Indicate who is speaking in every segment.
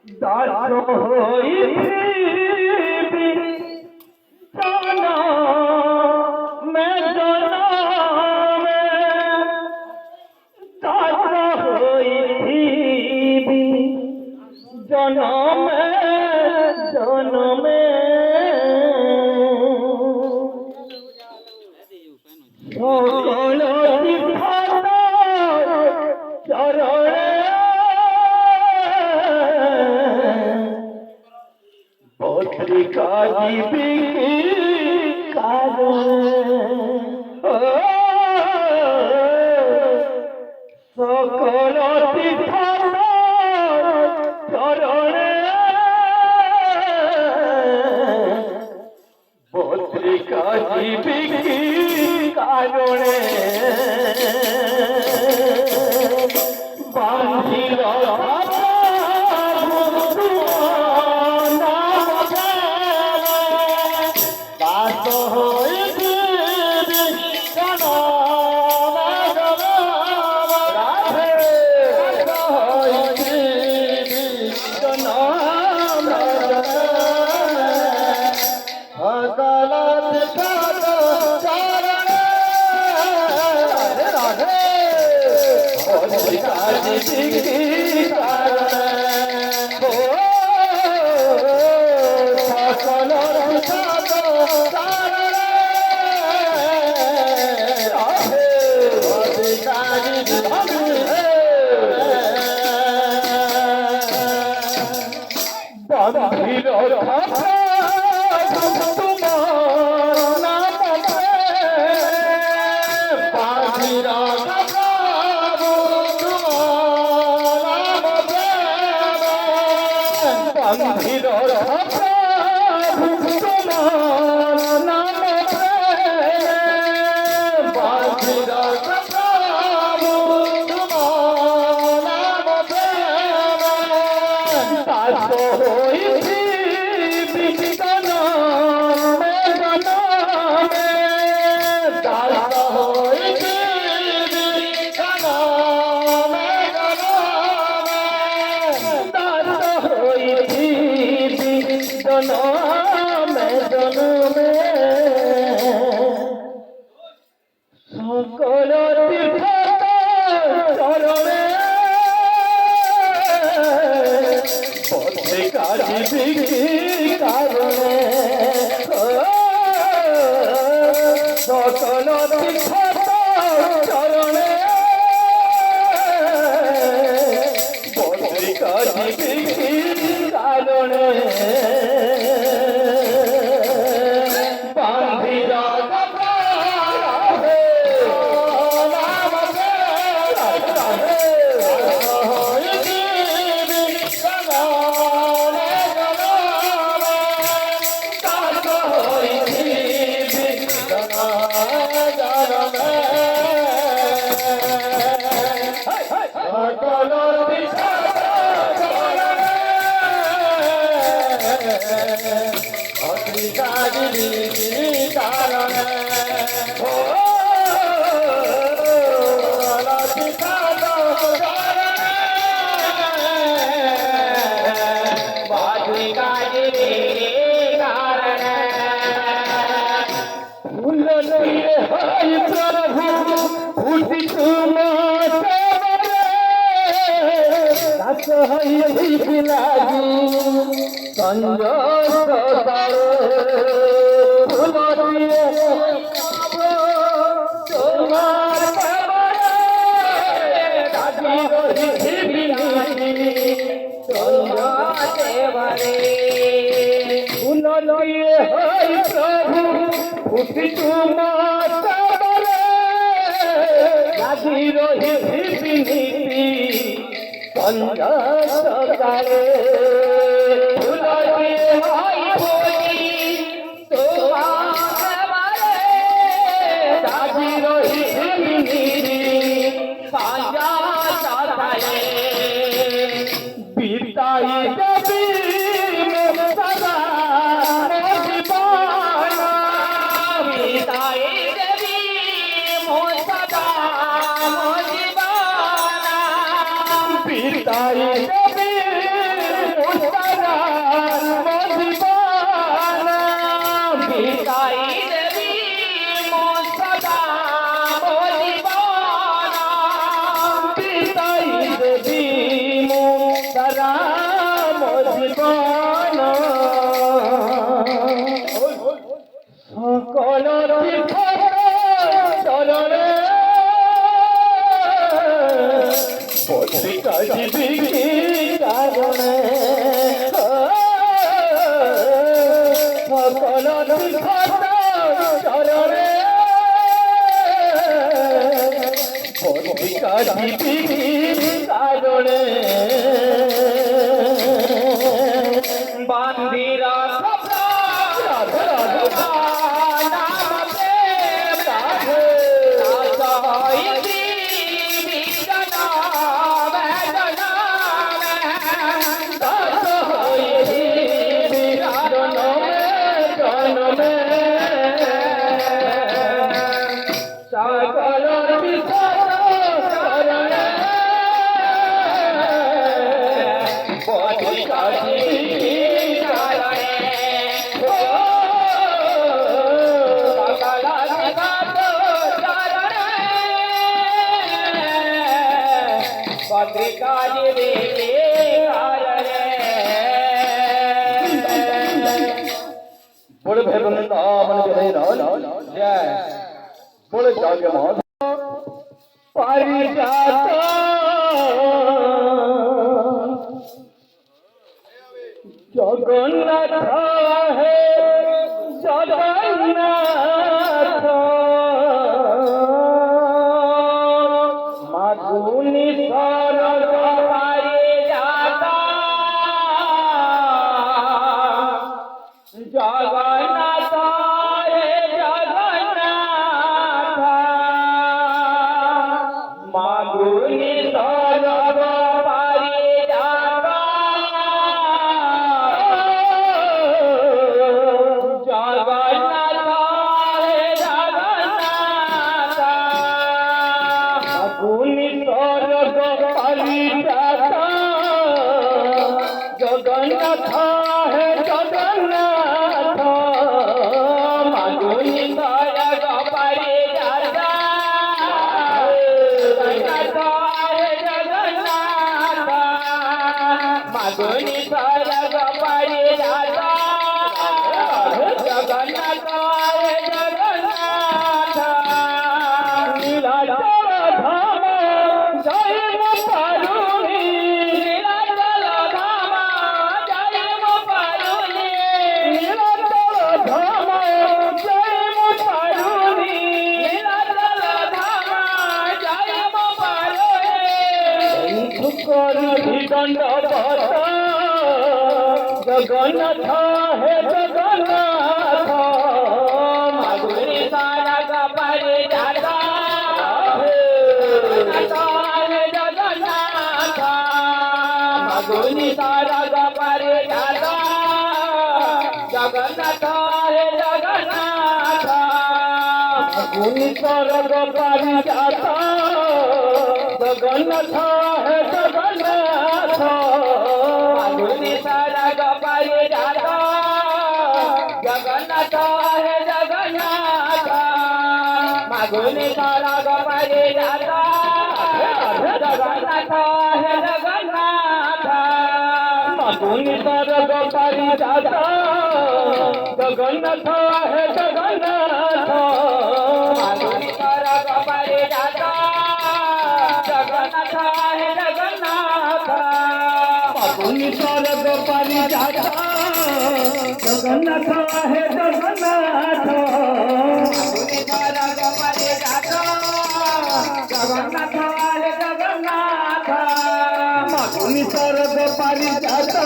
Speaker 1: দাস হইছি জনমে জনমে দাস হইছি জনমে জনমে সকল চরণে পত্রিকা দিবি সকল চরণে পত্রিকা দিবি কারণে বান্ধিল সকল চরণে পত্রিকা দিবি কারণে সকল চরণে পত্রিকা দিবি কারণে কাঁদিবি কি কারণে সকল তীর্থ চরণে বলি কাঁদিবি কি কারণে বান্দিরা बोले भाई वृंदावन बिहारी जय बोले जागे माधव पारिजात जगन्नाथ है जगन्नाथ माधुनी सरग पारिजाता जगन्नाथ रे जगन्नाथ माधुनी सरग पारिजाता जगन्नाथ रे जगन्नाथ माधुनी सरग पारिजाता जगन्नाथ है जगन्नाथ माधुनी सरग पारिजाता जगन्नाथ है जगन्नाथ माधुनी सरग पारिजाता जगन्नाथ है जगन्नाथ नीलाचल धाम जय पारुनी नीलाचल धाम जय पारुनी नीलाचल धाम जय पारुनी नीलाचल धाम जय पारुनी करी दंडवत जगन्नाथ है जगन्नाथ माधुरी सरग पारिजाता जगन्नाथ माधुरी सरग पारिजाता जगन्नाथ है जगन्नाथ माधुरी सरग पारिजाता जगन्नाथ है जगन्नाथ माधुरी सरग पारिजाता जगन्नाथ है जगन्नाथ माधुरी सरग पारिजाता जगन्नाथ है जगन्नाथ माधुरी सरग पारिजाता जगन्नाथ है जगन्नाथ माधुरी सरग पारिजाता जगन्नाथ है जगन्नाथ माधुरी सरग पारिजाता जगन्नाथ है जगन्नाथ माधुरी सरग पारिजाता जगन्नाथ है जगन्नाथ माधुरी सरग पारिजाता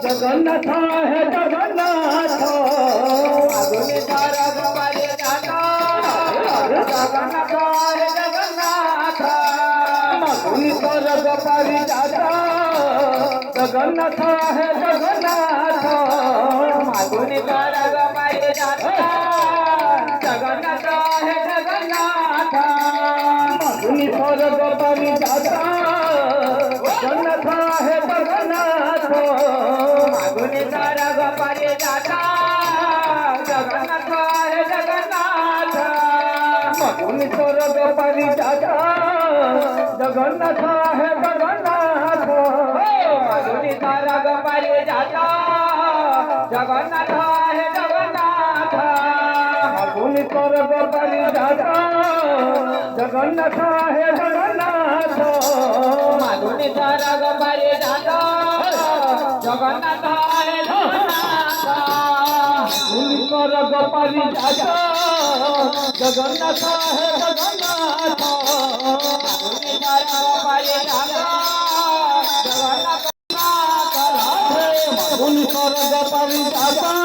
Speaker 1: जगन्नाथ है जगन्नाथ माधुरी सरग पारिजाता जगन्नाथ है जगन्नाथ माधुरी सरग पारिजाता जगन्नाथ है जगन्नाथ माधुरी सरग पारिजाता जगन्नाथ है जगन्नाथ माधुरी सरग पारिजाता जगन्नाथ है जगन्नाथ माधुरी सरग पारिजाता जगन्नाथ है जगन्नाथ माधुरी सरग पारिजाता जगन्नाथ है जगन्नाथ माधुरी सरग पारिजाता जगन्नाथ है जगन्नाथ माधुरी सरग पारिजाता जगन्नाथ है जगन्नाथ ଜଗନ୍ନାଥ
Speaker 2: ମାଗୁନି ଧର ଗୋପାରି ଦାସ ଜଗନ୍ନାଥ ହେ ଜଗନ୍ନାଥ
Speaker 1: ଗୁଣିକର ଗୋପାରି ଦାସ ଜଗନ୍ନାଥ ହେ ଜଗନ୍ନାଥ
Speaker 2: ମାଗୁନି ଧର ଗୋପାରି ଦାସ ଜଗନ୍ନାଥ
Speaker 1: ଗୁଣିକର ଗୋପାରି ଦାସ